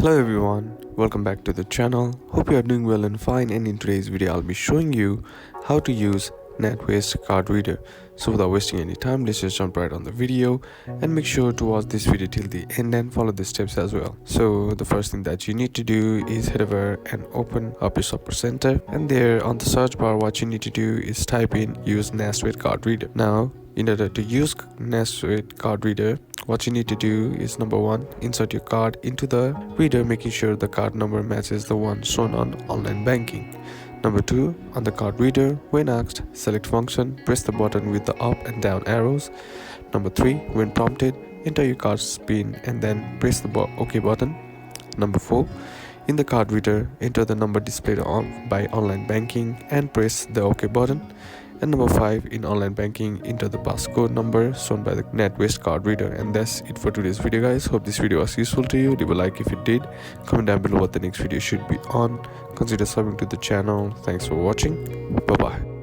Hello everyone, welcome back to the channel. Hope you are doing well and fine, and in today's video I'll be showing you how to use NatWest card reader. So without wasting any time, let's just jump right on the video and make sure to watch this video till the end and follow the steps as well. So the first thing that you need to do is head over and open up your support center, and there on the search bar what you need to do is type in use NatWest card reader. Now in order to use NatWest card reader, what you need to do is number one, insert your card into the reader, making sure the card number matches the one shown on online banking. Number two, on the card reader, when asked, select function, press the button with the up and down arrows. Number three, when prompted, enter your card's PIN and then press the OK button. Number four, in the card reader, enter the number displayed by online banking and press the OK button. And number 5, in online banking, enter the passcode number shown by the NatWest card reader. And that's it for today's video, guys. Hope this video was useful to you. Leave a like if it did. Comment down below what the next video should be on. Consider subbing to the channel. Thanks for watching. Bye bye.